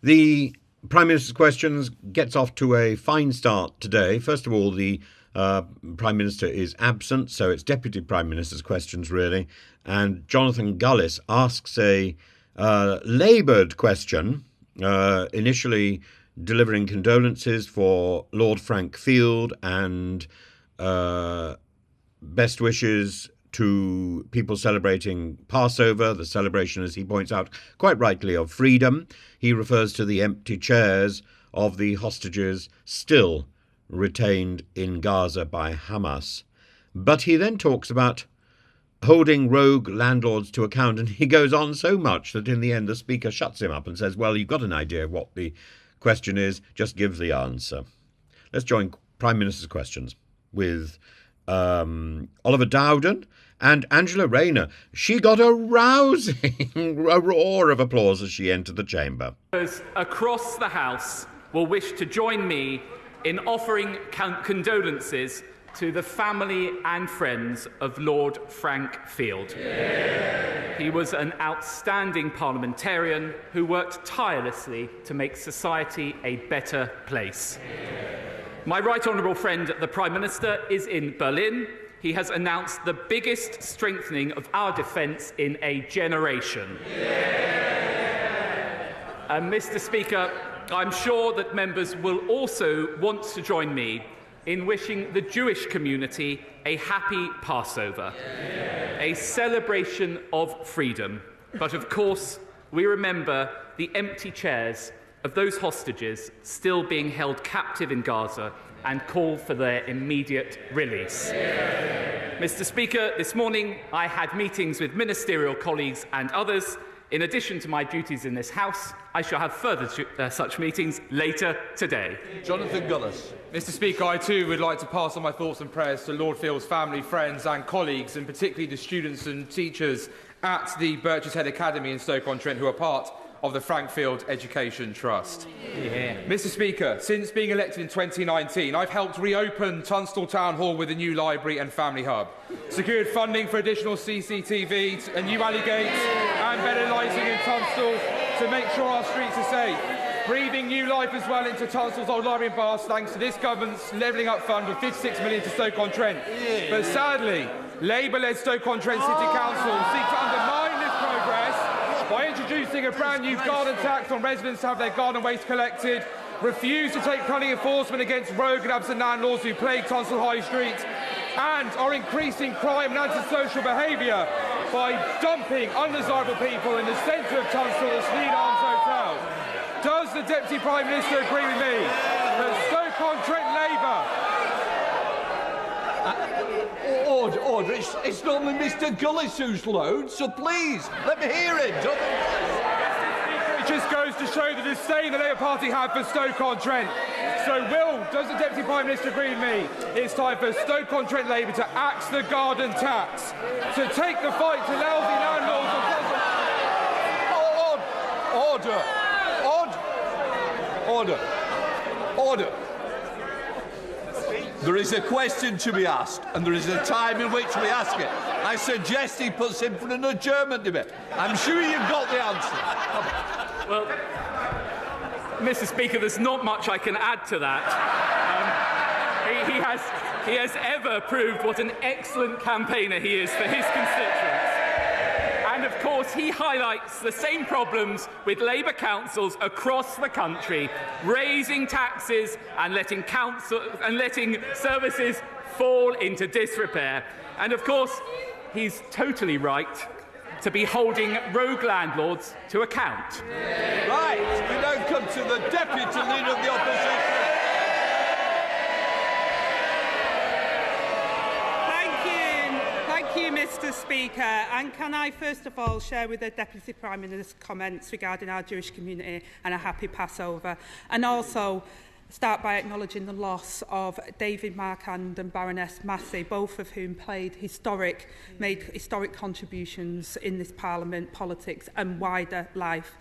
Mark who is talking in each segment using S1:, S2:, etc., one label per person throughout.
S1: The Prime Minister's Questions gets off to a fine start today. First of all, the Prime Minister is absent, so it's Deputy Prime Minister's Questions, really. And Jonathan Gullis asks a laboured question, initially delivering condolences for Lord Frank Field and best wishes to people celebrating Passover, the celebration, as he points out, quite rightly, of freedom. He refers to the empty chairs of the hostages still retained in Gaza by Hamas. But he then talks about holding rogue landlords to account, and he goes on so much that in the end the Speaker shuts him up and says, well, you've got an idea of what the question is, just give the answer. Let's join Prime Minister's Questions with Oliver Dowden and Angela Rayner. She got a rousing a roar of applause as she entered the chamber.
S2: Across the House will wish to join me in offering condolences to the family and friends of Lord Frank Field. Yeah. He was an outstanding parliamentarian who worked tirelessly to make society a better place. Yeah. My right honourable friend, the Prime Minister, is in Berlin. He has announced the biggest strengthening of our defence in a generation. Yeah. And Mr. Speaker, I'm sure that members will also want to join me in wishing the Jewish community a happy Passover, a celebration of freedom. But of course, we remember the empty chairs of those hostages still being held captive in Gaza and call for their immediate release. Mr. Speaker, this morning I had meetings with ministerial colleagues and others. In addition to my duties in this House, I shall have further such meetings later today.
S3: Jonathan Gullis.
S4: Mr. Speaker, I too would like to pass on my thoughts and prayers to Lord Field's family, friends and colleagues, and particularly the students and teachers at the Birches Head Academy in Stoke-on-Trent who are part of the Frank Field Education Trust. Yeah. Mr. Speaker, since being elected in 2019, I've helped reopen Tunstall Town Hall with a new library and family hub, secured funding for additional CCTV, a new alley gates and better lighting in Tunstall to make sure our streets are safe, breathing new life as well into Tunstall's old library and Bath thanks to this government's levelling up fund of 56 million to Stoke-on-Trent. Yeah. But sadly, Labour-led Stoke-on-Trent City Council seeks to undermine this progress by introducing a brand new garden tax on residents to have their garden waste collected, refuse to take cunning enforcement against rogue and absent landlords who plague Tunstall High Street, and are increasing crime and antisocial behaviour by dumping undesirable people in the centre of Tunstall at the Sneed Arms Hotel. Does the Deputy Prime Minister agree with me that Stoke-on-Trent Labour...
S3: Order. It's normally Mr. Gullis who's loud, so please, let me hear it.
S4: It just goes to show the disdain the Labour Party have for Stoke-on-Trent. So does the Deputy Prime Minister agree with me? It's time for Stoke-on-Trent Labour to axe the garden tax, to take the fight to lousy landlords and...
S3: Order. There is a question to be asked, and there is a time in which we ask it. I suggest he puts in for an adjournment debate. I'm sure you've got the answer.
S2: Well, Mr. Speaker, there's not much I can add to that. He has ever proved what an excellent campaigner he is for his constituents. And of course, he highlights the same problems with Labour councils across the country, raising taxes and letting services fall into disrepair. And of course, he's totally right to be holding rogue landlords to account.
S3: Right, we now come to the Deputy Leader of the Opposition.
S5: Thank you, Mr. Speaker. And can I first of all share with the Deputy Prime Minister's comments regarding our Jewish community and a happy Passover, and also start by acknowledging the loss of David Markand and Baroness Massey, both of whom made historic contributions in this Parliament, politics and wider life.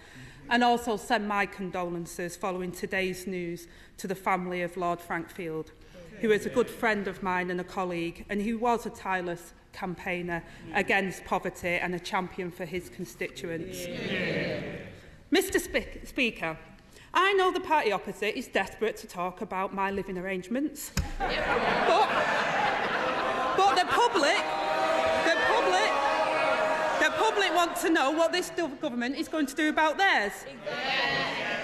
S5: And also send my condolences following today's news to the family of Lord Frank Field, who is a good friend of mine and a colleague, and who was a tireless campaigner against poverty and a champion for his constituents. Yeah. Mr. Speaker, I know the party opposite is desperate to talk about my living arrangements. But the public want to know what this government is going to do about theirs.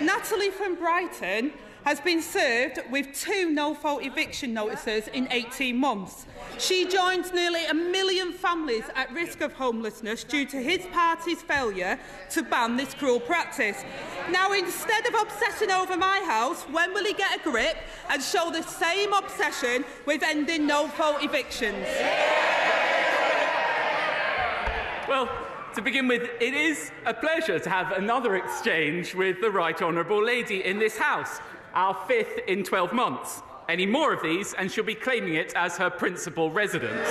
S5: Natalie from Brighton has been served with 2 no-fault eviction notices in 18 months. She joins nearly 1 million families at risk of homelessness due to his party's failure to ban this cruel practice. Now, instead of obsessing over my house, when will he get a grip and show the same obsession with ending no-fault evictions?
S2: Well, to begin with, it is a pleasure to have another exchange with the Right Honourable Lady in this House, our 5th in 12 months. Any more of these, and she'll be claiming it as her principal residence.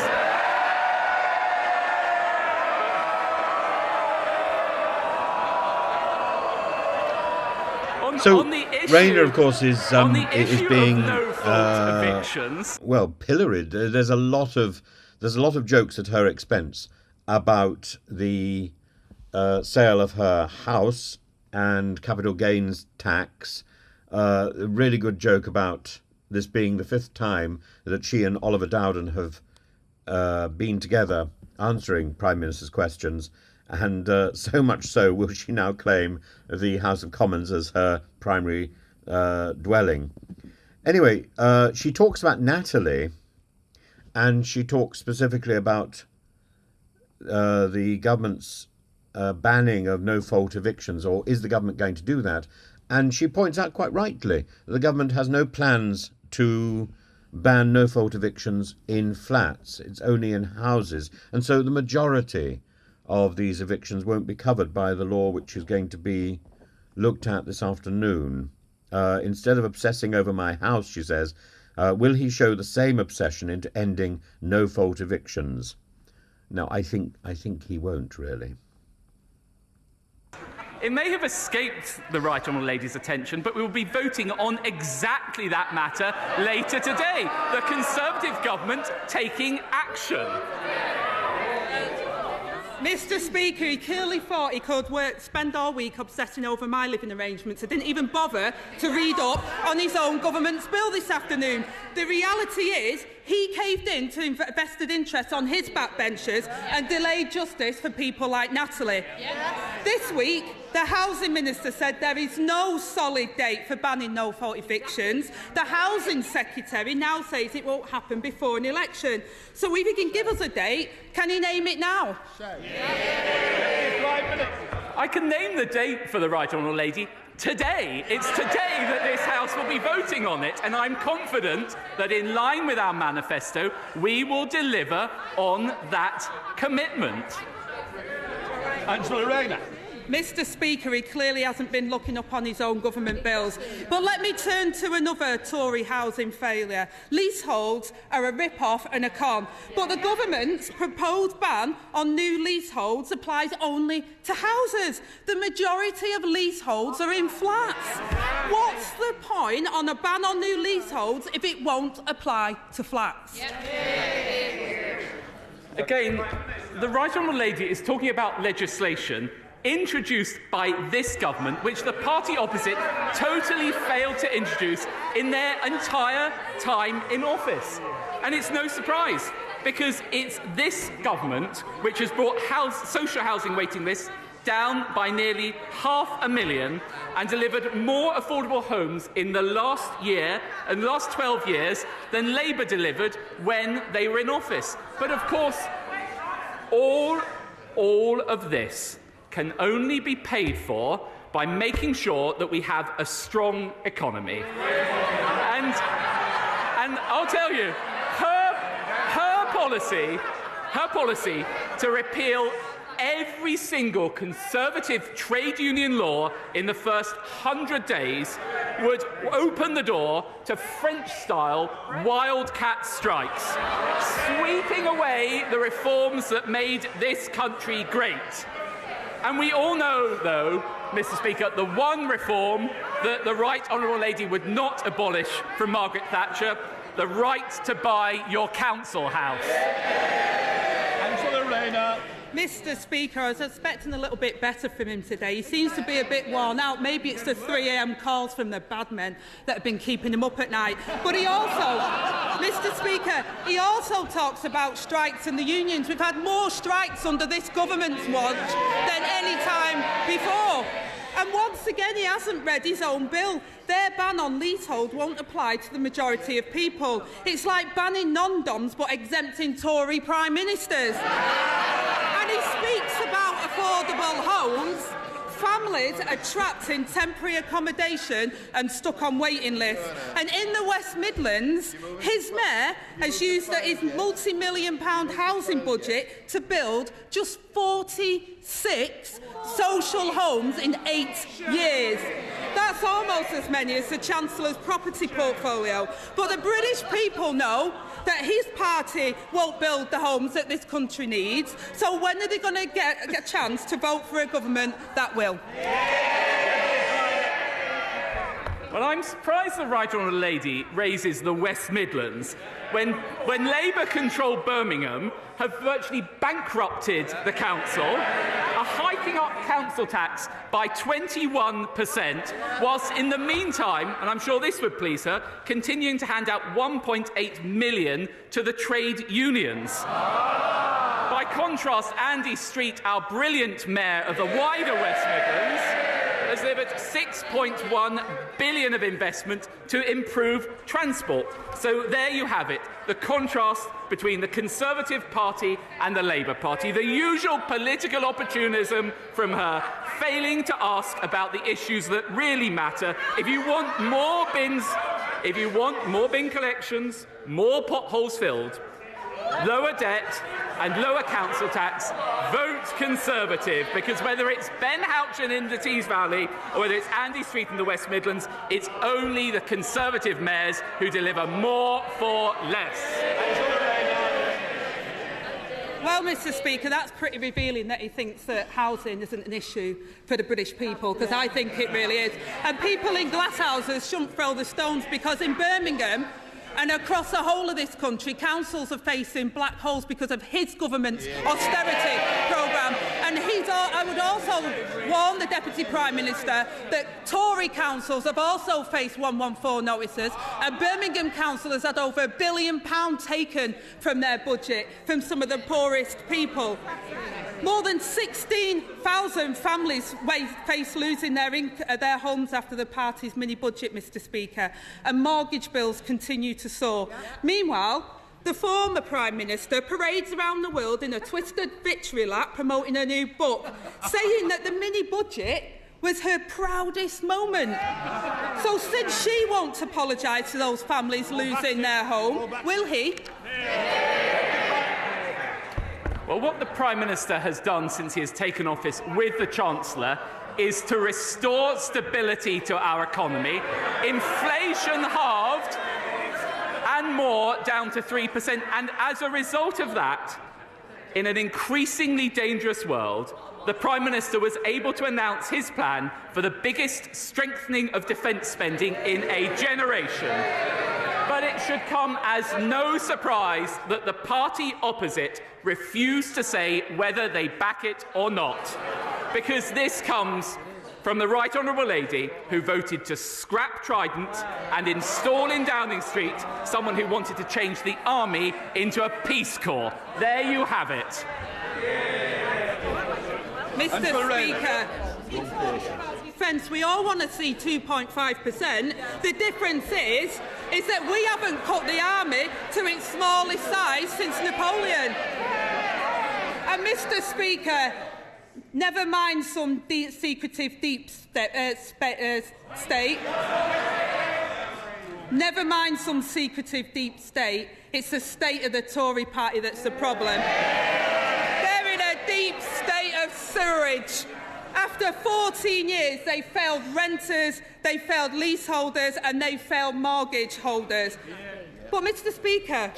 S1: So, Rayner, of course, is being
S2: evictions.
S1: Well, pilloried. There's a lot of jokes at her expense about the sale of her house and capital gains tax. A really good joke about this being the 5th time that she and Oliver Dowden have been together answering Prime Minister's questions, and so much so will she now claim the House of Commons as her primary dwelling. Anyway, she talks about Natalie, and she talks specifically about the government's banning of no-fault evictions, or is the government going to do that? And she points out quite rightly that the government has no plans to ban no-fault evictions in flats. It's only in houses. And so the majority of these evictions won't be covered by the law which is going to be looked at this afternoon. Instead of obsessing over my house, she says, will he show the same obsession into ending no-fault evictions? Now, I think he won't, really.
S2: It may have escaped the Right Honourable Lady's attention, but we will be voting on exactly that matter later today. The Conservative government taking action.
S5: Mr. Speaker, he clearly thought he could spend all week obsessing over my living arrangements. He didn't even bother to read up on his own government's bill this afternoon. The reality is he caved in to vested interests on his backbenchers and delayed justice for people like Natalie. Yes. This week, the Housing Minister said there is no solid date for banning no-fault evictions. The Housing Secretary now says it won't happen before an election. So if he can give us a date, can he name it now?
S2: I can name the date for the Right Honourable Lady. Today. It's today that this House will be voting on it, and I'm confident that in line with our manifesto, we will deliver on that commitment.
S3: Angela Rayner.
S5: Mr. Speaker, he clearly hasn't been looking up on his own government bills. But let me turn to another Tory housing failure. Leaseholds are a rip-off and a con. But the government's proposed ban on new leaseholds applies only to houses. The majority of leaseholds are in flats. What's the point on a ban on new leaseholds if it won't apply to flats?
S2: Again, the Right Honourable Lady is talking about legislation introduced by this government, which the party opposite totally failed to introduce in their entire time in office. And it's no surprise, because it's this government which has brought social housing waiting lists down by nearly 500,000 and delivered more affordable homes in the last year and the last 12 years than Labour delivered when they were in office. But of course, all of this can only be paid for by making sure that we have a strong economy. And I'll tell you, her policy to repeal every single Conservative trade union law in the first 100 days would open the door to French-style wildcat strikes, sweeping away the reforms that made this country great. And we all know, though, Mr. Speaker, the one reform that the Right Honourable Lady would not abolish from Margaret Thatcher, the right to buy your council house.
S3: Angela Rayner.
S5: Mr. Speaker, I was expecting a little bit better from him today. He seems to be a bit worn out. Maybe it's the 3 a.m. calls from the bad men that have been keeping him up at night. But he also, Mr. Speaker, he also talks about strikes and the unions. We've had more strikes under this government's watch than any time before. And once again, he hasn't read his own bill. Their ban on leasehold won't apply to the majority of people. It's like banning non-doms but exempting Tory prime ministers. And he speaks about affordable homes. Families are trapped in temporary accommodation and stuck on waiting lists. And in the West Midlands, his mayor has used his multi-million-pound housing budget to build just 46 social homes in 8 years. That's almost as many as the Chancellor's property portfolio. But the British people know that his party won't build the homes that this country needs. So when are they going to get a chance to vote for a government that will?
S2: Well, I'm surprised the Right Honourable Lady raises the West Midlands when Labour-controlled Birmingham have virtually bankrupted the council, are hiking up council tax by 21%, whilst in the meantime, and I'm sure this would please her, continuing to hand out £1.8 million to the trade unions. By contrast, Andy Street, our brilliant mayor of the wider West Midlands, has delivered £6.1 billion of investment to improve transport. So there you have it, the contrast between the Conservative Party and the Labour Party. The usual political opportunism from her, failing to ask about the issues that really matter. If you want more bins, if you want more bin collections, more potholes filled, lower debt and lower council tax, vote Conservative, because whether it's Ben Houchin in the Tees Valley or whether it's Andy Street in the West Midlands, it's only the Conservative mayors who deliver more for less.
S5: Well, Mr. Speaker, that's pretty revealing that he thinks that housing isn't an issue for the British people, because I think it really is. And people in glass houses shouldn't throw the stones, because in Birmingham and across the whole of this country, councils are facing black holes because of his government's austerity programme. And I would also warn the Deputy Prime Minister that Tory councils have also faced 114 notices, and Birmingham Council has had over £1 billion taken from their budget from some of the poorest people. More than 16,000 families face losing their homes after the party's mini-budget, Mr. Speaker, and mortgage bills continue to soar. Meanwhile, the former Prime Minister parades around the world in a twisted victory lap promoting a new book, saying that the mini-budget was her proudest moment. So since she won't apologise to those families losing their home, will he?
S2: Well, what the Prime Minister has done since he has taken office with the Chancellor is to restore stability to our economy, inflation halved and more down to 3%. And as a result of that, in an increasingly dangerous world, the Prime Minister was able to announce his plan for the biggest strengthening of defence spending in a generation. But it should come as no surprise that the party opposite refused to say whether they back it or not, because this comes from the Right Honourable Lady who voted to scrap Trident and install in Downing Street someone who wanted to change the army into a Peace Corps. There you have it.
S5: Mr. Speaker, friends, we all want to see 2.5%. The difference is that we haven't cut the army to its smallest size since Napoleon. And Mr. Speaker, never mind some secretive deep state. Never mind some secretive deep state. It's the state of the Tory party that's the problem. They're in a deep state of sewerage. After 14 years, they failed renters, they failed leaseholders, and they failed mortgage holders. But, Mr. Speaker,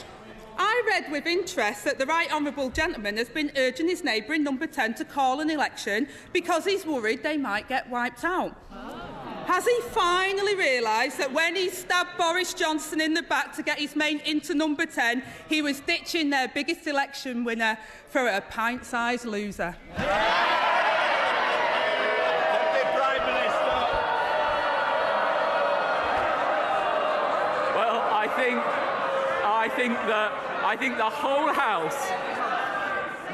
S5: I read with interest that the Right Honourable Gentleman has been urging his neighbour in number 10 to call an election because he's worried they might get wiped out. How Has he finally realised that when he stabbed Boris Johnson in the back to get his mate into number 10, he was ditching their biggest election winner for a pint-sized loser?
S3: Deputy Prime Minister.
S2: Well, I think the whole House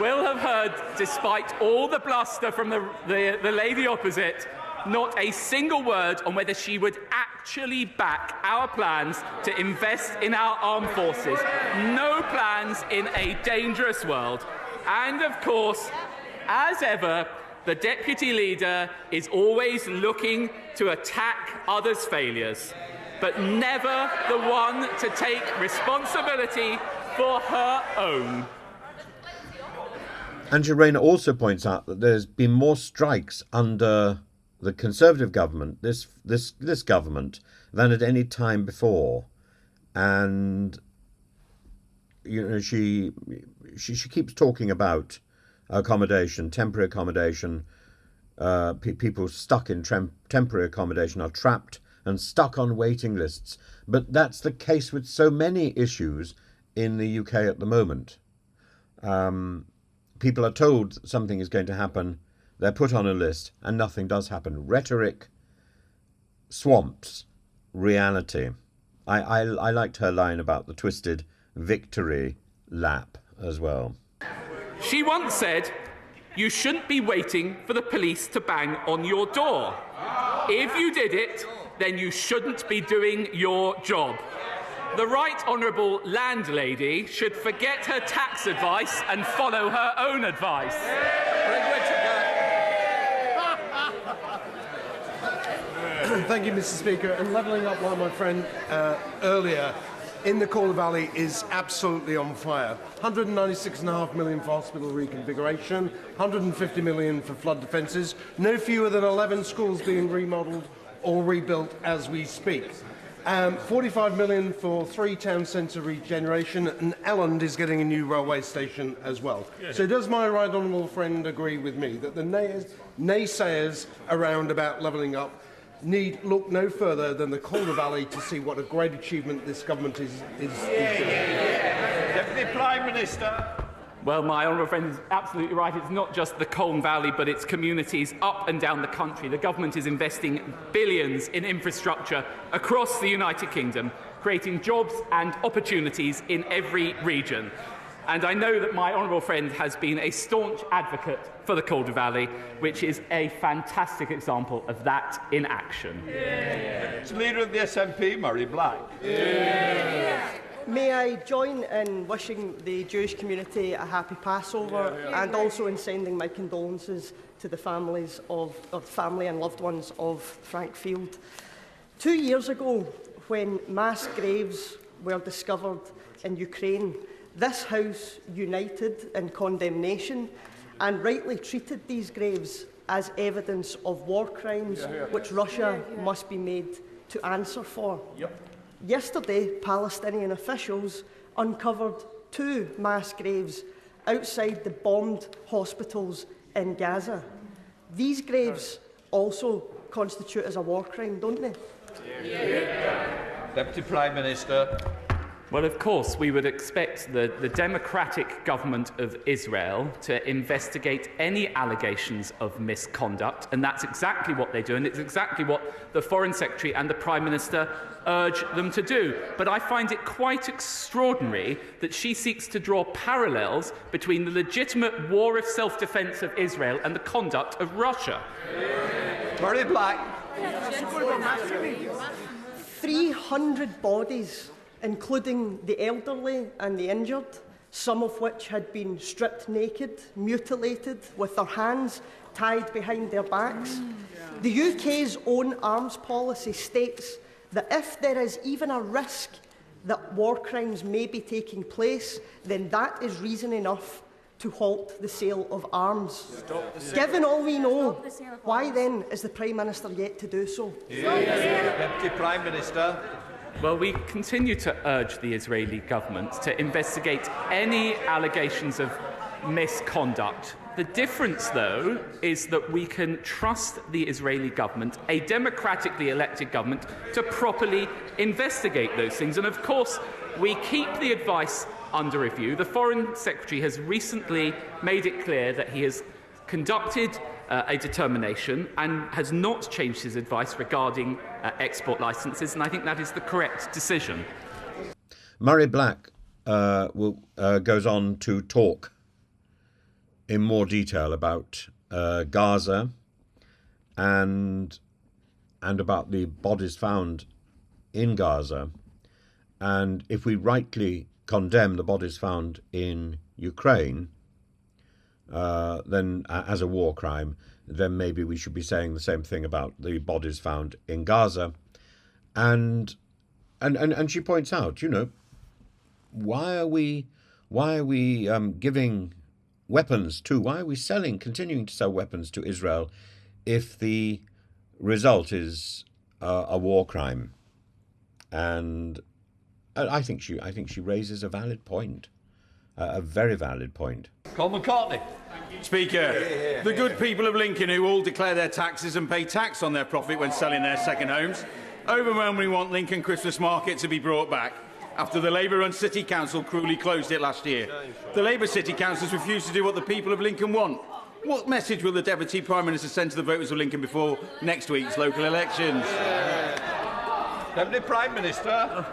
S2: will have heard, despite all the bluster from the lady opposite, not a single word on whether she would actually back our plans to invest in our armed forces. No plans in a dangerous world. And of course, as ever, the Deputy Leader is always looking to attack others' failures, but never the one to take responsibility for her own.
S1: Angela Rayner also points out that there's been more strikes under the Conservative government, this government, than at any time before, and she keeps talking about accommodation, temporary accommodation. People stuck in temporary accommodation are trapped and stuck on waiting lists, but that's the case with so many issues in the UK at the moment. People are told something is going to happen. They're put on a list and nothing does happen. Rhetoric swamps reality. I liked her line about the twisted victory lap as well.
S2: She once said, "You shouldn't be waiting for the police to bang on your door. If you did it, then you shouldn't be doing your job." The Right Honourable Landlady should forget her tax advice and follow her own advice.
S6: Thank you, Mr. Speaker. And levelling up, like my friend earlier, in the Calder Valley is absolutely on fire. 196.5 million for hospital reconfiguration, 150 million for flood defences, no fewer than 11 schools being remodelled or rebuilt as we speak. 45 million for 3 town centre regeneration, and Elland is getting a new railway station as well. Yeah. So does my right honourable friend agree with me that the naysayers around about levelling up need look no further than the Calder Valley to see what a great achievement this government is doing?
S3: Deputy Prime Minister.
S2: Well, my honourable friend is absolutely right. It's not just the Colne Valley, but it's communities up and down the country. The government is investing billions in infrastructure across the United Kingdom, creating jobs and opportunities in every region. And I know that my honourable friend has been a staunch advocate for the Calder Valley, which is a fantastic example of that in action.
S3: It's Leader of the SNP, Murray Black.
S7: May I join in wishing the Jewish community a happy Passover and also in sending my condolences to the families of family and loved ones of Frank Field. 2 years ago, when mass graves were discovered in Ukraine, this House united in condemnation and rightly treated these graves as evidence of war crimes which Russia must be made to answer for. Yesterday, Palestinian officials uncovered 2 mass graves outside the bombed hospitals in Gaza. These graves also constitute as a war crime, don't they?
S3: Deputy Prime Minister.
S2: Well, of course, we would expect the democratic government of Israel to investigate any allegations of misconduct, and that's exactly what they do, and it's exactly what the Foreign Secretary and the Prime Minister urge them to do. But I find it quite extraordinary that she seeks to draw parallels between the legitimate war of self-defence of Israel and the conduct of Russia.
S3: Murray Black.
S7: 300 bodies, including the elderly and the injured, some of which had been stripped naked, mutilated, with their hands tied behind their backs. The UK's own arms policy states that if there is even a risk that war crimes may be taking place, then that is reason enough to halt the sale of arms. Given all we know, why then is the Prime Minister yet to do so?
S3: Deputy Prime Minister.
S2: Well, we continue to urge the Israeli government to investigate any allegations of misconduct The difference, though, is that we can trust the Israeli government, a democratically elected government, to properly investigate those things. And, of course, we keep the advice under review. The Foreign Secretary has recently made it clear that he has conducted a determination and has not changed his advice regarding export licences, and I think that is the correct decision.
S1: Murray Black goes on to talk in more detail about Gaza and about the bodies found in Gaza. And if we rightly condemn the bodies found in Ukraine, then as a war crime, then maybe we should be saying the same thing about the bodies found in Gaza. And she points out, why are we giving weapons to, why are we continuing to sell weapons to Israel if the result is a war crime? And I think she raises a valid point, a very valid point.
S3: Colin McCartney.
S8: Speaker, the good people of Lincoln who all declare their taxes and pay tax on their profit when selling their second homes overwhelmingly want Lincoln Christmas Market to be brought back after the Labour-run City Council cruelly closed it last year. The Labour City Councils refused to do what the people of Lincoln want. What message will the Deputy Prime Minister send to the voters of Lincoln before next week's local elections?
S3: Deputy Prime Minister.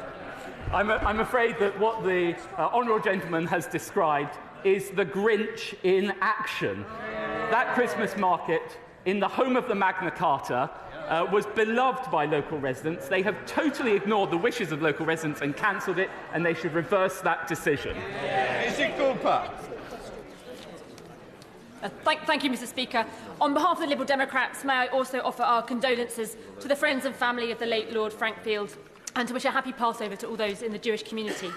S2: I'm afraid that what the honourable gentleman has described is the Grinch in action. That Christmas market in the home of the Magna Carta was beloved by local residents. They have totally ignored the wishes of local residents and cancelled it, and they should reverse that decision.
S3: Is it Cooper?
S9: Thank you, Mr. Speaker. On behalf of the Liberal Democrats, may I also offer our condolences to the friends and family of the late Lord Frankfield, and to wish a happy Passover to all those in the Jewish community.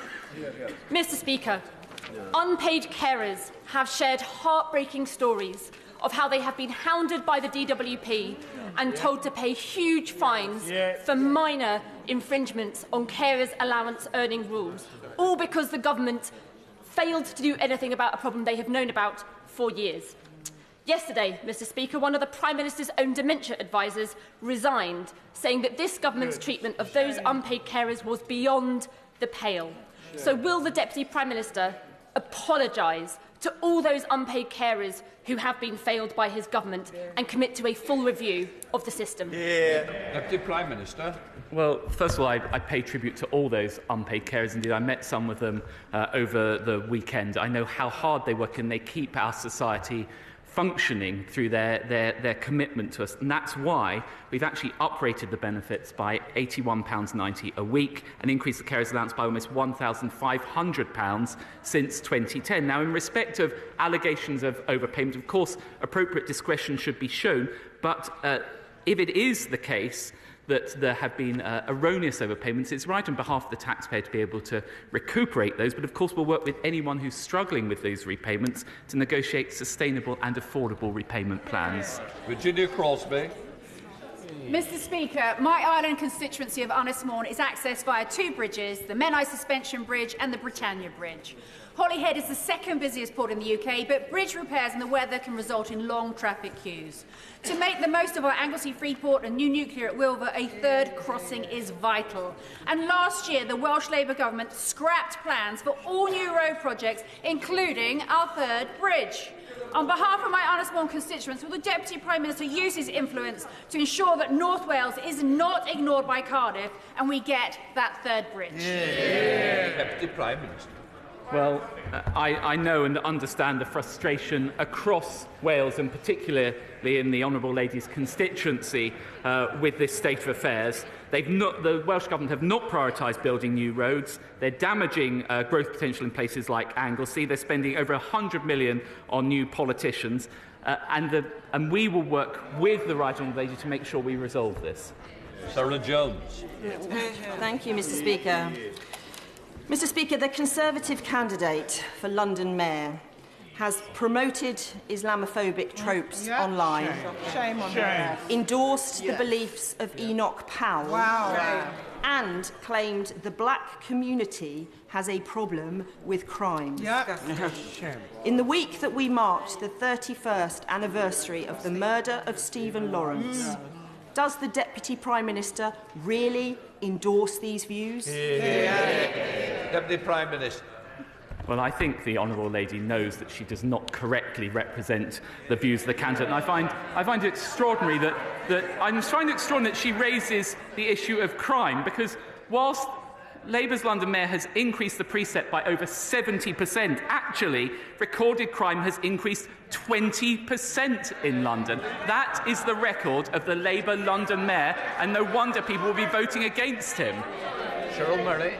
S9: Mr. Speaker, unpaid carers have shared heartbreaking stories of how they have been hounded by the DWP and told to pay huge fines for minor infringements on carers' allowance earning rules, all because the government failed to do anything about a problem they have known about for years. Yesterday, Mr. Speaker, one of the Prime Minister's own dementia advisers resigned, saying that this government's treatment of those unpaid carers was beyond the pale. So will the Deputy Prime Minister apologise to all those unpaid carers who have been failed by his government and commit to a full review of the system?
S3: Deputy Prime Minister.
S2: Well, first of all, I pay tribute to all those unpaid carers. Indeed, I met some of them over the weekend. I know how hard they work, and they keep our society functioning through their commitment to us. And that's why we've actually uprated the benefits by £81.90 a week and increased the carers allowance by almost £1,500 since 2010. Now, in respect of allegations of overpayment, of course, appropriate discretion should be shown, but if it is the case that there have been erroneous overpayments, it's right on behalf of the taxpayer to be able to recuperate those. But of course, we'll work with anyone who's struggling with those repayments to negotiate sustainable and affordable repayment plans.
S3: Virginia Crosby.
S10: Mr. Speaker, my Ireland constituency of Unismorn is accessed via two bridges, the Menai Suspension Bridge and the Britannia Bridge. Holyhead is the second busiest port in the UK, but bridge repairs and the weather can result in long traffic queues. To make the most of our Anglesey Freeport and new nuclear at Wilver, a third crossing is vital. And last year, the Welsh Labour government scrapped plans for all new road projects, including our third bridge. On behalf of my Unismorn constituents, will the Deputy Prime Minister use his influence to ensure that North Wales is not ignored by Cardiff and we get that third bridge?
S3: Deputy Prime Minister.
S2: Well, I know and understand the frustration across Wales, and particularly in the Honourable Lady's constituency, with this state of affairs. The Welsh Government have not prioritised building new roads. They're damaging growth potential in places like Anglesey. They're spending over £100 million on new politicians. And we will work with the Right Honourable Lady to make sure we resolve this.
S3: Sarah Jones.
S11: Thank you, Mr. Speaker. Mr. Speaker, the Conservative candidate for London Mayor has promoted Islamophobic tropes online,
S12: Shame on her.
S11: endorsed the beliefs of Enoch Powell, and claimed the black community has a problem with crimes. In the week that we marked the 31st anniversary of the murder of Stephen Lawrence, does the Deputy Prime Minister really endorse these views?
S3: Deputy Prime Minister.
S2: Well, I think the Honourable Lady knows that she does not correctly represent the views of the candidate, and I find it extraordinary that she raises the issue of crime, because whilst Labour's London Mayor has increased the precept by over 70%, actually recorded crime has increased 20% in London. That is the record of the Labour London Mayor, and no wonder people will be voting against him.
S3: Cheryl Murray.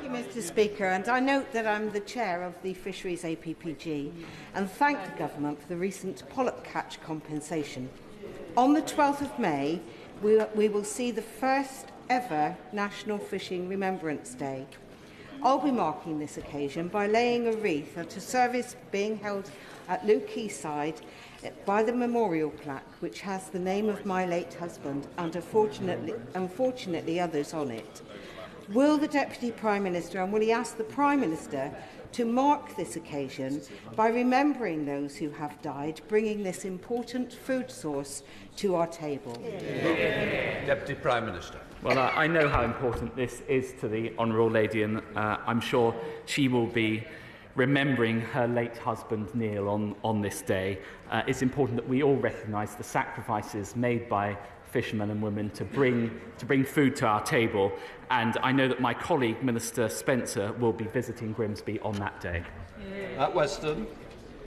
S12: Mr. Speaker, and I note that I'm the chair of the Fisheries APPG and thank the Government for the recent polyp catch compensation. On the 12th of May, we will see the first ever National Fishing Remembrance Day. I'll be marking this occasion by laying a wreath at a service being held at Lewes Quayside by the memorial plaque, which has the name of my late husband and unfortunately others on it. Will the Deputy Prime Minister, and will he ask the Prime Minister to mark this occasion by remembering those who have died, bringing this important food source to our table?
S3: Deputy Prime Minister.
S2: Well, I know how important this is to the Honourable Lady, and I'm sure she will be remembering her late husband, Neil, on this day. It's important that we all recognise the sacrifices made by fishermen and women to bring food to our table, and I know that my colleague Minister Spencer will be visiting Grimsby on that day.
S3: At Weston.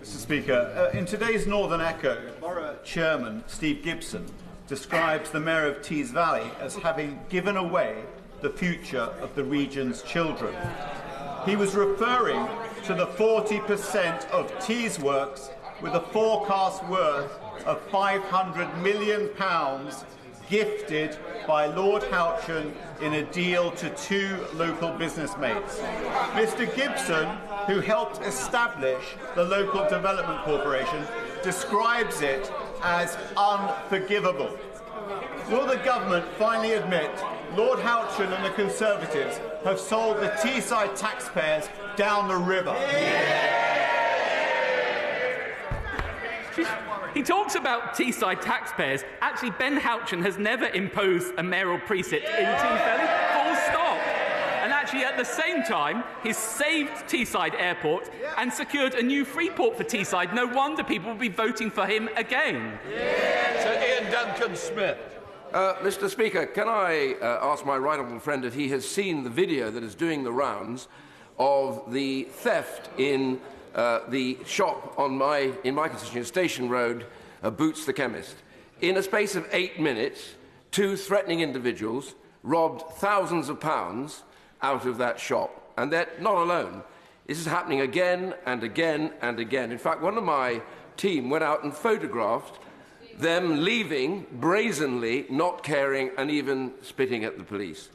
S13: Mr. Speaker, in today's Northern Echo, Borough Chairman Steve Gibson describes the Mayor of Tees Valley as having given away the future of the region's children. He was referring to the 40% of Tees works with a forecast worth of £500 million gifted by Lord Houchin in a deal to 2 local business mates. Mr. Gibson, who helped establish the Local Development Corporation, describes it as unforgivable. Will the government finally admit Lord Houchin and the Conservatives have sold the Teesside taxpayers down the river?
S2: He talks about Teesside taxpayers. Actually, Ben Houchin has never imposed a mayoral precept in Tees Valley, full stop. And actually, at the same time, he's saved Teesside Airport and secured a new free port for Teesside. No wonder people will be voting for him again.
S3: Sir Ian Duncan-Smith.
S14: Mr. Speaker, can I ask my right honourable friend if he has seen the video that is doing the rounds of the theft in the shop in my constituency, Station Road, Boots the Chemist. In a space of 8 minutes, 2 threatening individuals robbed thousands of pounds out of that shop. And they're not alone. This is happening again and again and again. In fact, one of my team went out and photographed them leaving, brazenly, not caring and even spitting at the police.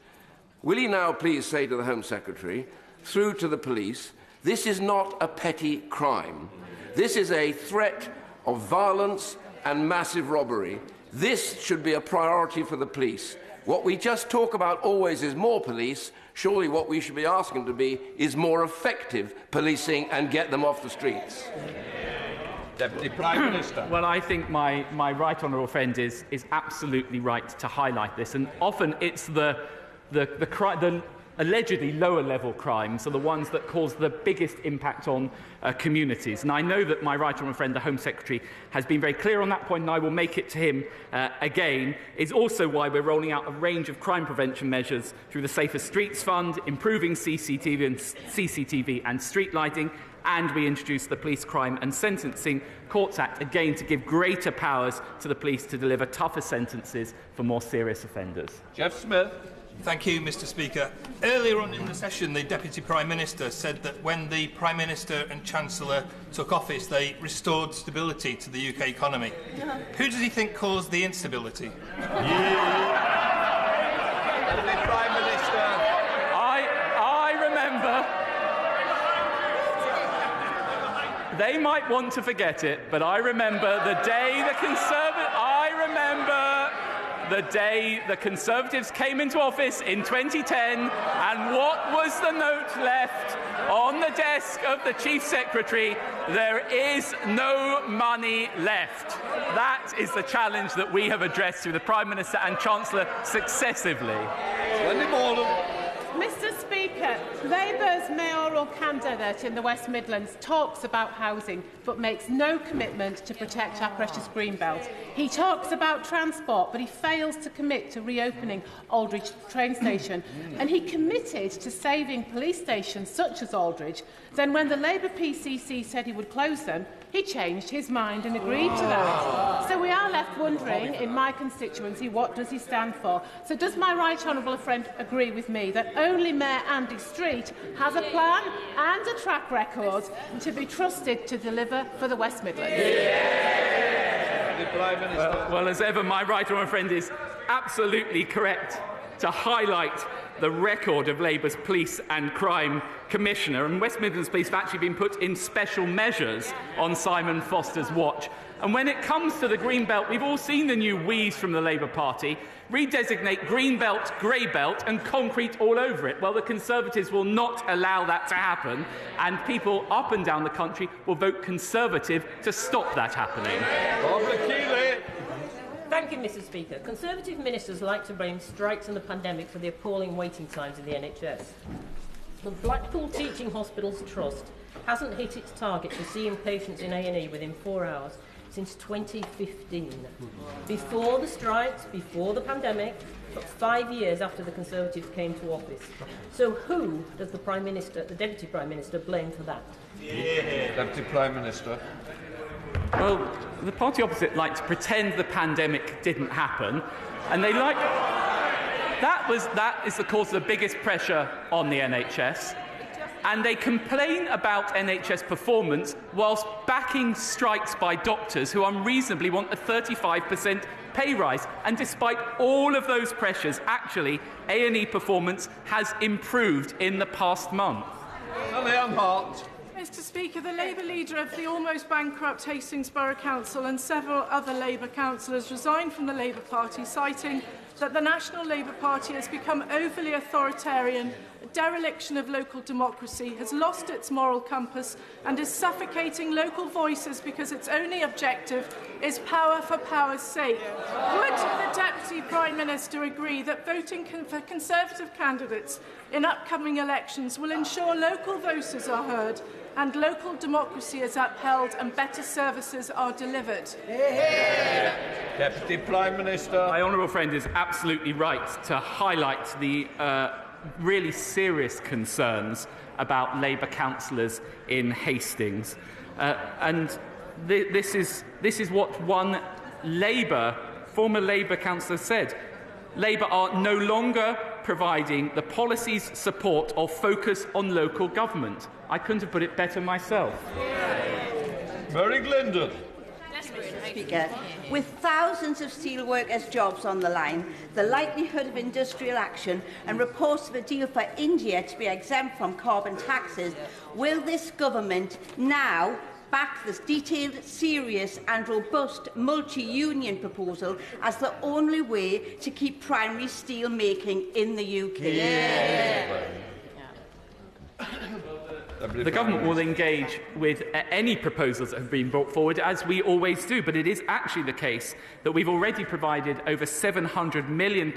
S14: Will he now please say to the Home Secretary, through to the police, this is not a petty crime. This is a threat of violence and massive robbery. This should be a priority for the police. What we just talk about always is more police. Surely what we should be asking to be is more effective policing and get them off the streets.
S3: Deputy Prime Minister.
S2: Well, I think my right honourable friend is absolutely right to highlight this, and often it's the allegedly lower-level crimes are the ones that cause the biggest impact on communities. And I know that my right honourable friend, the Home Secretary, has been very clear on that point, and I will make it to him again. It's also why we're rolling out a range of crime prevention measures through the Safer Streets Fund, improving CCTV and street lighting, and we introduced the Police Crime and Sentencing Courts Act, again to give greater powers to the police to deliver tougher sentences for more serious offenders.
S3: Jeff Smith.
S15: Thank you, Mr. Speaker. Earlier on in the session, the Deputy Prime Minister said that when the Prime Minister and Chancellor took office, they restored stability to the UK economy. Who does he think caused the instability?
S3: Deputy Prime Minister.
S2: I remember They might want to forget it, but I remember the day the Conservatives came into office in 2010, and what was the note left on the desk of the Chief Secretary? There is no money left. That is the challenge that we have addressed through the Prime Minister and Chancellor successively.
S16: Mr. Speaker, Labour's mayoral candidate in the West Midlands talks about housing but makes no commitment to protect our precious Greenbelt. He talks about transport, but he fails to commit to reopening Aldridge train station. And he committed to saving police stations such as Aldridge. Then when the Labour PCC said he would close them, he changed his mind and agreed to that. So we are left wondering, in my constituency, what does he stand for? So does my right honourable friend agree with me that only Mayor Andy Street has a plan and a track record to be trusted to deliver for the West Midlands?
S2: Well, as ever, my right honourable friend is absolutely correct to highlight the record of Labour's Police and Crime Commissioner, and West Midlands Police have actually been put in special measures on Simon Foster's watch. And when it comes to the Greenbelt, we've all seen the new wheeze from the Labour Party, redesignate Greenbelt, Greybelt and concrete all over it. Well, the Conservatives will not allow that to happen, and people up and down the country will vote Conservative to stop that happening.
S17: Thank you, Mr. Speaker. Conservative ministers like to blame strikes and the pandemic for the appalling waiting times in the NHS. The Blackpool Teaching Hospitals Trust hasn't hit its target for seeing patients in A&E within 4 hours since 2015. Before the strikes, before the pandemic, but 5 years after the Conservatives came to office. So who does the Prime Minister, the Deputy Prime Minister, blame for that?
S3: Deputy Prime Minister.
S2: Well, the party opposite like to pretend the pandemic didn't happen, and they like... That is the cause of the biggest pressure on the NHS, and they complain about NHS performance whilst backing strikes by doctors who unreasonably want a 35% pay rise. And despite all of those pressures, actually, A&E performance has improved in the past month.
S18: Mr. Speaker, the Labour leader of the almost bankrupt Hastings Borough Council and several other Labour councillors resigned from the Labour Party, citing that the National Labour Party has become overly authoritarian, a dereliction of local democracy, has lost its moral compass and is suffocating local voices because its only objective is power for power's sake. Would the Deputy Prime Minister agree that voting for Conservative candidates in upcoming elections will ensure local voices are heard and local democracy is upheld and better services are delivered?
S3: Deputy Prime Minister.
S2: My honourable friend is absolutely right to highlight the really serious concerns about Labour councillors in Hastings. And this is what one former Labour councillor said. Labour are no longer providing the policies, support or focus on local government. I couldn't have put it better myself.
S3: Mary Glendon.
S19: Speaker, with thousands of steelworkers' jobs on the line, the likelihood of industrial action and reports of a deal for India to be exempt from carbon taxes, will this government now back this detailed, serious and robust multi-union proposal as the only way to keep primary steel making in the UK?
S2: The government will engage with any proposals that have been brought forward, as we always do, but it is actually the case that we've already provided over £700 million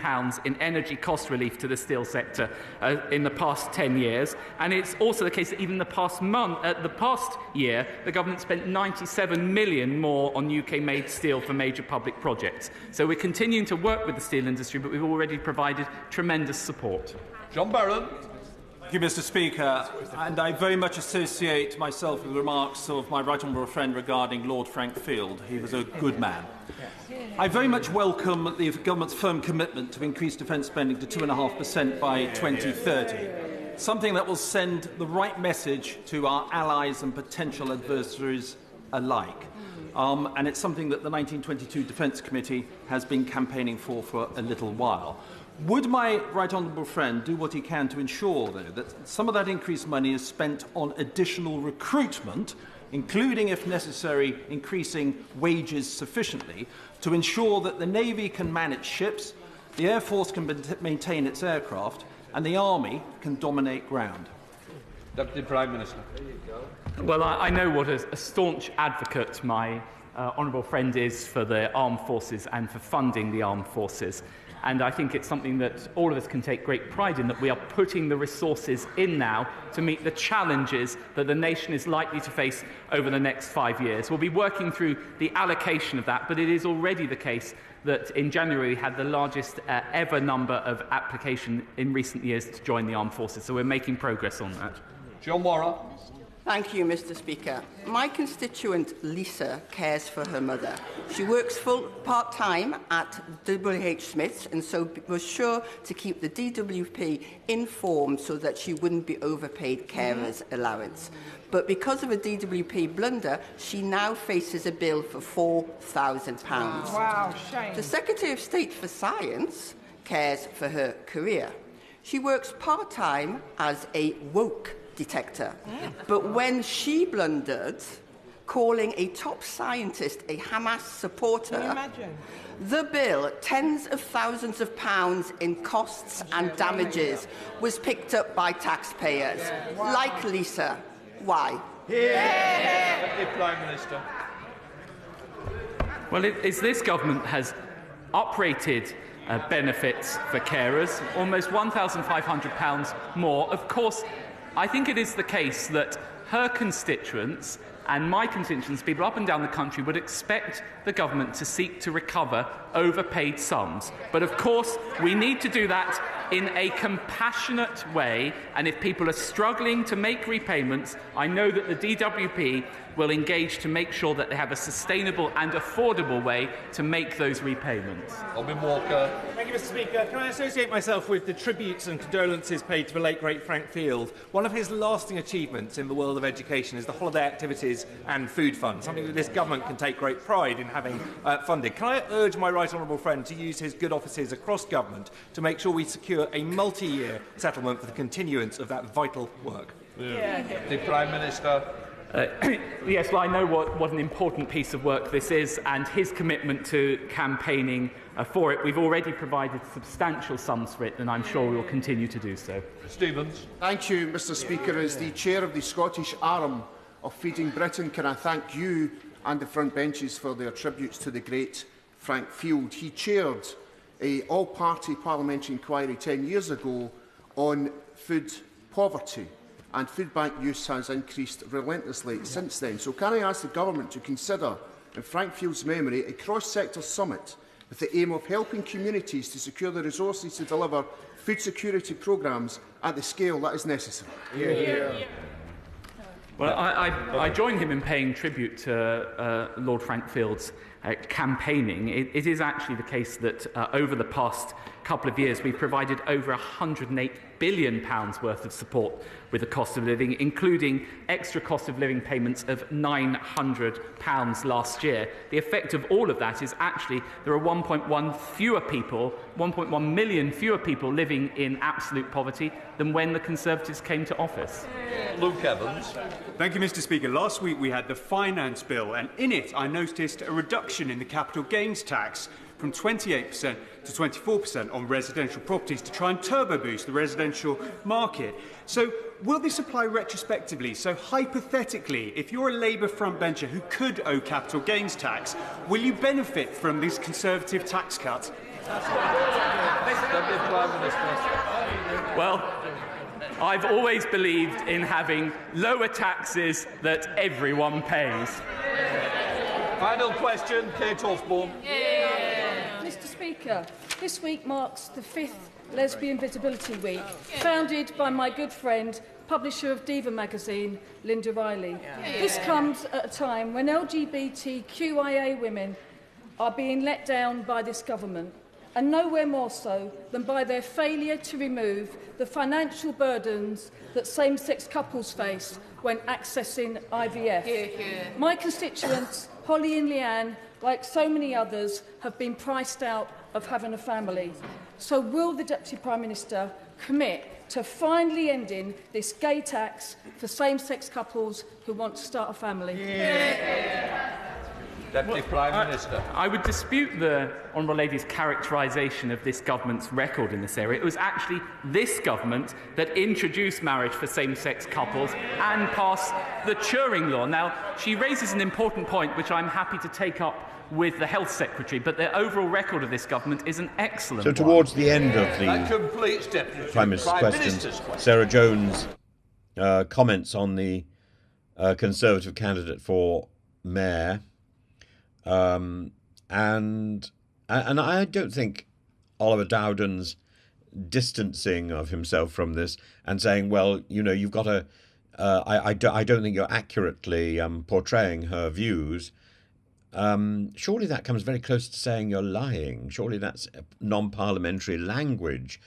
S2: in energy cost relief to the steel sector in the past 10 years, and it's also the case that even the past year, the government spent £97 million more on UK-made steel for major public projects. So we're continuing to work with the steel industry, but we've already provided tremendous support.
S3: John Barron.
S20: Thank you, Mr. Speaker. And I very much associate myself with the remarks of my right honourable friend regarding Lord Frank Field. He was a good man. I very much welcome the government's firm commitment to increase defence spending to 2.5% by 2030, something that will send the right message to our allies and potential adversaries alike. And it's something that the 1922 Defence Committee has been campaigning for a little while. Would my right honourable friend do what he can to ensure, though, that some of that increased money is spent on additional recruitment including, if necessary, increasing wages sufficiently to ensure that the Navy can manage ships, the Air Force can maintain its aircraft, and the Army can dominate ground?
S3: Deputy Prime Minister.
S2: Well, I know what a staunch advocate my honourable friend is for the armed forces and for funding the armed forces. And I think it's something that all of us can take great pride in, that we are putting the resources in now to meet the challenges that the nation is likely to face over the next 5 years. We'll be working through the allocation of that, but it is already the case that in January we had the largest ever number of applications in recent years to join the armed forces. So we're making progress on that.
S3: John Warren.
S21: Thank you, Mr. Speaker. My constituent Lisa cares for her mother. She works part-time at WH Smith's and so was sure to keep the DWP informed so that she wouldn't be overpaid carers allowance. But because of a DWP blunder, she now faces a bill for £4,000.
S16: Wow, shame.
S21: The Secretary of State for Science cares for her career. She works part-time as a woke detector. But when she blundered, calling a top scientist a Hamas supporter,
S16: Can you imagine?
S21: the bill, tens of thousands of pounds in costs and damages, was picked up by taxpayers.
S16: Wow.
S21: Like Lisa. Why?
S3: Deputy Prime Minister.
S2: Well, it's this government has uprated benefits for carers, almost £1,500 more. Of course, I think it is the case that her constituents and my constituents, people up and down the country, would expect the government to seek to recover overpaid sums. But of course, we need to do that in a compassionate way, and if people are struggling to make repayments, I know that the DWP will engage to make sure that they have a sustainable and affordable way to make those repayments.
S3: Robin Walker.
S22: Thank you, Mr. Speaker. Can I associate myself with the tributes and condolences paid to the late great Frank Field? One of his lasting achievements in the world of education is the holiday activities and food fund, something that this government can take great pride in having funded. Can I urge my right honourable friend to use his good offices across government to make sure we secure a multi-year settlement for the continuance of that vital work?
S3: The Prime Minister.
S2: Yes, well, I know what an important piece of work this is, and his commitment to campaigning for it. We've already provided substantial sums for it, and I'm sure we will continue to do so.
S3: Stevens.
S23: Thank you, Mr. Speaker. As the chair of the Scottish arm of Feeding Britain, can I thank you and the front benches for their tributes to the great Frank Field. He chaired an all-party parliamentary inquiry 10 years ago on food poverty, and food bank use has increased relentlessly since then. So can I ask the Government to consider, in Frank Field's memory, a cross-sector summit with the aim of helping communities to secure the resources to deliver food security programmes at the scale that is necessary?
S2: Well, I join him in paying tribute to Lord Frank Field's campaigning. It is actually the case that over the past couple of years we've provided over £108 billion worth of support with the cost of living, including extra cost of living payments of £900 last year. The effect of all of that is actually there are 1.1 million fewer people living in absolute poverty than when the Conservatives came to office.
S3: Luke Evans.
S24: Thank you, Mr. Speaker. Last week we had the Finance Bill, and in it I noticed a reduction in the capital gains tax from 28% to 24% on residential properties to try and turbo boost the residential market. So will this apply retrospectively? So hypothetically, if you're a Labour frontbencher who could owe capital gains tax, will you benefit from this Conservative tax cut?
S2: Well, I've always believed in having lower taxes that everyone pays.
S3: Final question, Kate Osborne.
S25: Mr. Speaker, this week marks the 5th Lesbian Visibility Week, founded by my good friend, publisher of Diva magazine, Linda Riley. This comes at a time when LGBTQIA women are being let down by this government, and nowhere more so than by their failure to remove the financial burdens that same-sex couples face when accessing IVF. My constituents, Holly and Leanne, like so many others, have been priced out of having a family. So will the Deputy Prime Minister commit to finally ending this gay tax for same-sex couples who want to start a family?
S3: Deputy Prime Minister.
S2: I would dispute the Honourable Lady's characterisation of this government's record in this area. It was actually this government that introduced marriage for same-sex couples and passed the Turing Law. Now, she raises an important point, which I'm happy to take up with the Health Secretary, but the overall record of this government is an excellent
S1: So
S2: one.
S1: towards the end of the
S3: That completes Deputy
S1: Prime Minister's questions, Sarah Jones comments on the Conservative candidate for Mayor. And I don't think Oliver Dowden's distancing of himself from this and saying, well, you know, you've got to... I don't think you're accurately portraying her views. Surely that comes very close to saying you're lying. Surely that's non-parliamentary language.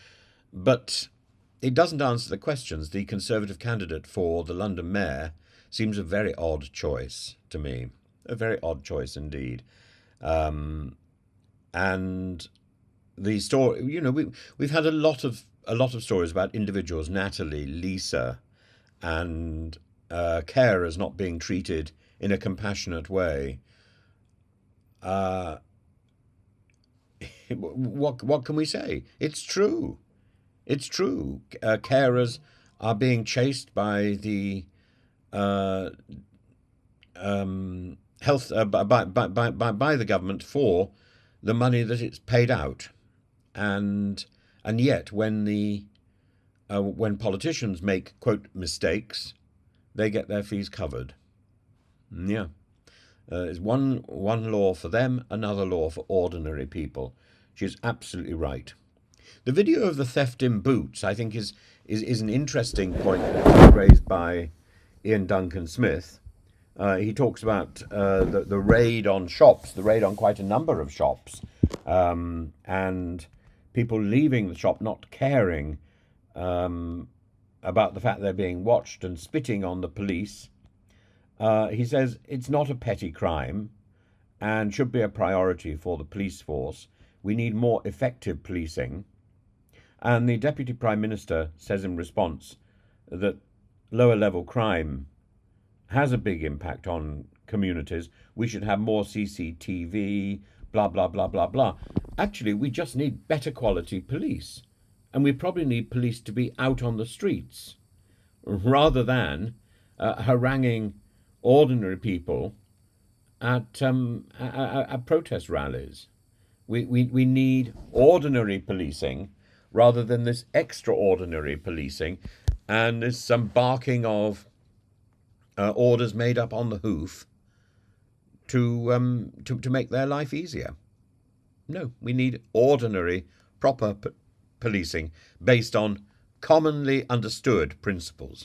S1: But it doesn't answer the questions. The Conservative candidate for the London Mayor seems a very odd choice to me. A very odd choice indeed. And the story, you know, we've had a lot of stories about individuals, Natalie, Lisa, and carers not being treated in a compassionate way. What can we say? It's true. It's true. Carers are being chased by the health by the government for the money that it's paid out, and yet when politicians make, quote, mistakes, they get their fees covered. Yeah. There's one law for them, another law for ordinary people. She's absolutely right. The video of the theft in boots, I think, is an interesting point raised by Ian Duncan Smith. He talks about the raid on shops, the raid on quite a number of shops, and people leaving the shop not caring about the fact they're being watched and spitting on the police. He says it's not a petty crime and should be a priority for the police force. We need more effective policing. And the Deputy Prime Minister says in response that lower level crime has a big impact on communities. We should have more CCTV, blah, blah, blah, blah, blah. Actually, we just need better quality police. And we probably need police to be out on the streets rather than haranguing ordinary people at protest rallies. We need ordinary policing rather than this extraordinary policing, and there's some barking of orders made up on the hoof to make their life easier. No, we need ordinary, proper policing based on commonly understood principles.